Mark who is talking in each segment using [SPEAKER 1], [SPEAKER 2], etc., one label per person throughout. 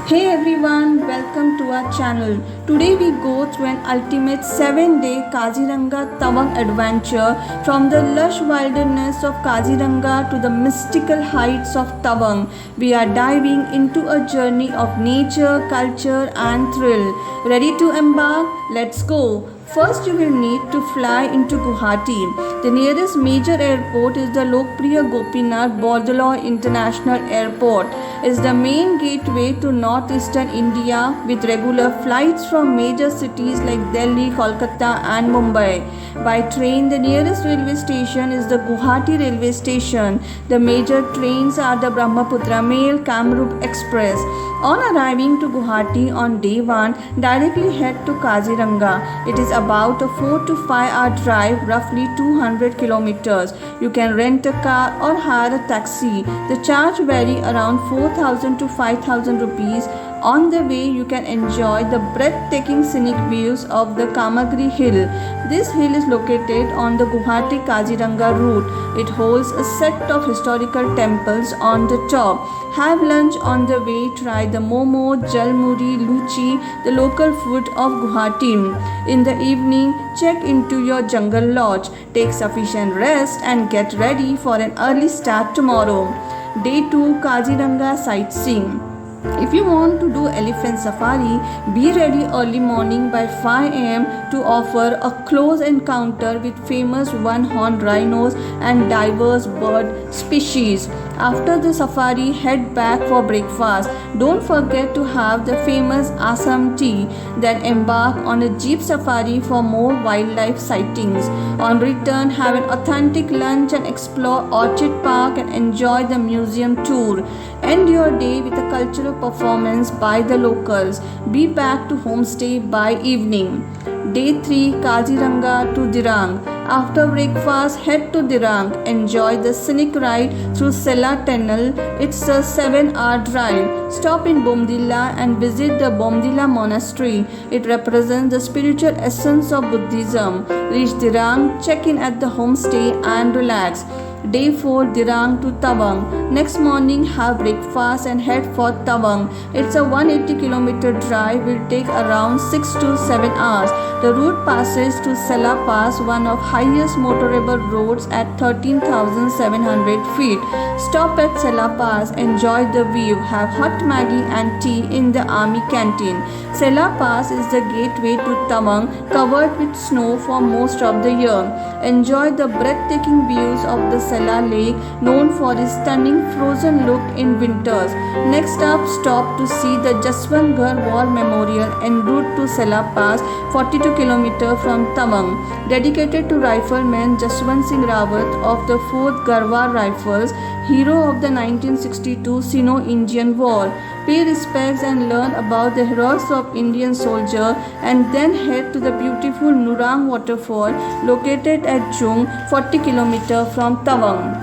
[SPEAKER 1] Hey everyone, welcome to our channel. Today we go through an ultimate 7-day Kaziranga Tawang adventure from the lush wilderness of Kaziranga to the mystical heights of Tawang. We are diving into a journey of nature, culture and thrill. Ready to embark? Let's go. First, you will need to fly into Guwahati. The nearest major airport is the Lokpriya Gopinath Bordoloy International Airport. It is the main gateway to northeastern India with regular flights from major cities like Delhi, Kolkata and Mumbai. By train, the nearest railway station is the Guwahati railway station. The major trains are the Brahmaputra Mail, Kamrup Express. On arriving to Guwahati on day 1, directly head to Kaziranga. It is about a 4 to 5 hour drive, roughly 200 kilometers. You can rent a car or hire a taxi. The charge vary around 4,000 to 5,000 rupees. On the way, you can enjoy the breathtaking scenic views of the Kamagri Hill. This hill is located on the Guwahati-Kaziranga route. It holds a set of historical temples on the top. Have lunch on the way, try the momo, jalmuri, luchi, the local food of Guwahati. In the evening, check into your jungle lodge, take sufficient rest and get ready for an early start tomorrow. Day 2 Kaziranga Sightseeing. If you want to do elephant safari, be ready early morning by 5 am to offer a close encounter with famous one-horned rhinos and diverse bird species. After the safari, head back for breakfast. Don't forget to have the famous Assam tea. Then embark on a jeep safari for more wildlife sightings. On return, have an authentic lunch and explore Orchid Park and enjoy the museum tour. End your day with a cultural performance by the locals. Be back to homestay by evening. Day 3 Kaziranga to Dirang. After breakfast, head to Dirang. Enjoy the scenic ride through Sela Tunnel. It's a 7-hour drive. Stop in Bomdila and visit the Bomdila Monastery. It represents the spiritual essence of Buddhism. Reach Dirang, check in at the homestay and relax. Day 4 Dirang to Tawang. Next morning, have breakfast and head for Tawang. It's a 180 km drive, will take around 6 to 7 hours. The route passes to Sela Pass, one of highest motorable roads at 13,700 feet. Stop at Sela Pass, enjoy the view, have hot Maggi and tea in the army canteen. Sela Pass is the gateway to Tawang, covered with snow for most of the year. Enjoy the breathtaking views of the Sela Lake, known for its stunning frozen look in winters. Next up, stop to see the Jaswantgarh War Memorial en route to Sela Pass, 42 km from Tawang. Dedicated to Rifleman Jaswant Singh Rawat of the 4th Garhwal Rifles, hero of the 1962 Sino-Indian War. Pay respects and learn about the heroes of Indian soldier and then head to the beautiful Nurang waterfall located at Jung, 40 km from Tawang.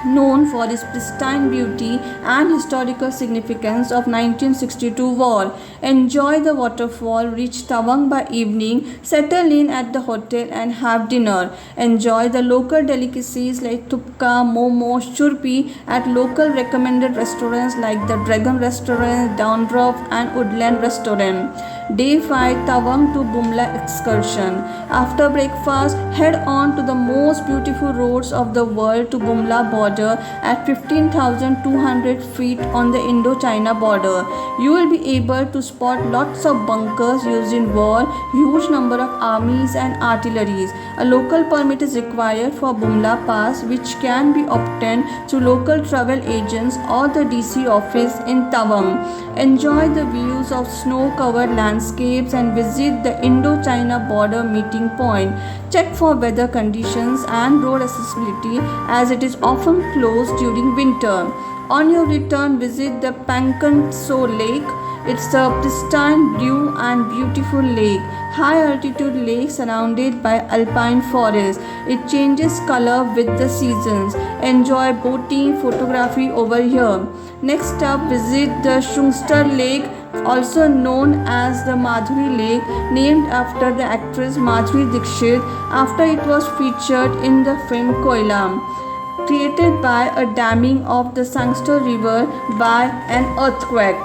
[SPEAKER 1] Known for its pristine beauty and historical significance of 1962 war. Enjoy the waterfall, reach Tawang by evening, settle in at the hotel and have dinner. Enjoy the local delicacies like tupka, momo, churpi at local recommended restaurants like the Dragon Restaurant, Downdrop and Woodland Restaurant. Day 5 Tawang to Bumla excursion. After breakfast, head on to the most beautiful roads of the world to Bumla border at 15,200 feet on the Indo-China border. You will be able to spot lots of bunkers used in war, huge number of armies and artilleries. A local permit is required for Bumla Pass, which can be obtained through local travel agents or the DC office in Tawang. Enjoy the views of snow-covered landscapes and visit the Indo-China border meeting point. Check for weather conditions and road accessibility as it is often closed during winter. On your return, visit the Pankan So Lake. It's a pristine blue and beautiful lake. High altitude lake surrounded by alpine forest. It changes color with the seasons. Enjoy boating, photography over here. Next up, visit the Shungstar Lake, also known as the Madhuri Lake, named after the actress Madhuri Dixit after it was featured in the film Koilam. Created by a damming of the Sangster River by an earthquake.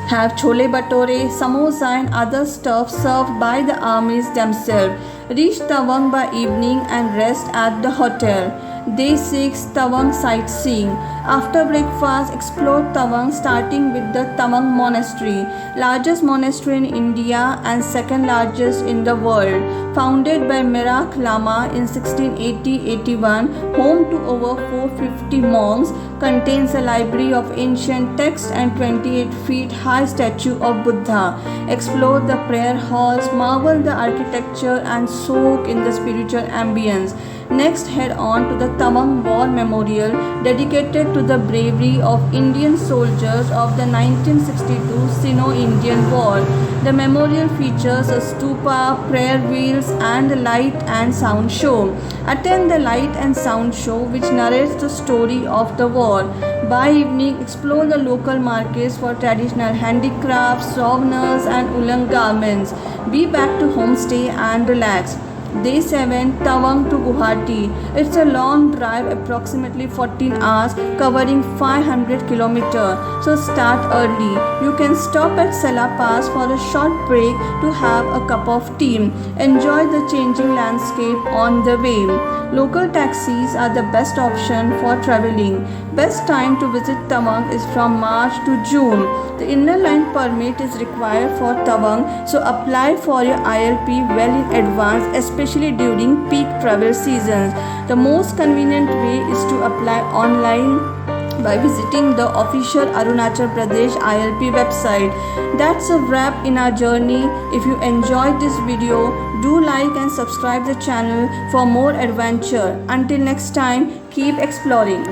[SPEAKER 1] have chole bhature, samosa and other stuff served by the armies themselves. Reach Tawang by evening and rest at the hotel. Day 6 Tawang sightseeing. After breakfast, explore Tawang starting with the Tawang Monastery, largest monastery in India and second largest in the world. Founded by Mirak Lama in 1680-81, home to over 450 monks, contains a library of ancient texts and 28 feet high statue of Buddha. Explore the prayer halls, marvel the architecture and soak in the spiritual ambience. Next, head on to the Tawang War Memorial, dedicated to the bravery of Indian soldiers of the 1962 Sino-Indian War. The memorial features a stupa, prayer wheels, and a light and sound show. Attend the light and sound show, which narrates the story of the war. By evening, explore the local markets for traditional handicrafts, souvenirs, and woolen garments. Be back to homestay and relax. Day 7 Tawang to Guwahati. It's a long drive, approximately 14 hours, covering 500 km. So start early. You can stop at Sela Pass for a short break to have a cup of tea. Enjoy the changing landscape on the way. Local taxis are the best option for traveling. Best time to visit Tawang is from March to June. The inner line permit is required for Tawang, so apply for your ILP well in advance, especially during peak travel seasons. The most convenient way is to apply online by visiting the official Arunachal Pradesh ILP website. That's a wrap in our journey. If you enjoyed this video, do like and subscribe the channel for more adventure. Until next time, keep exploring.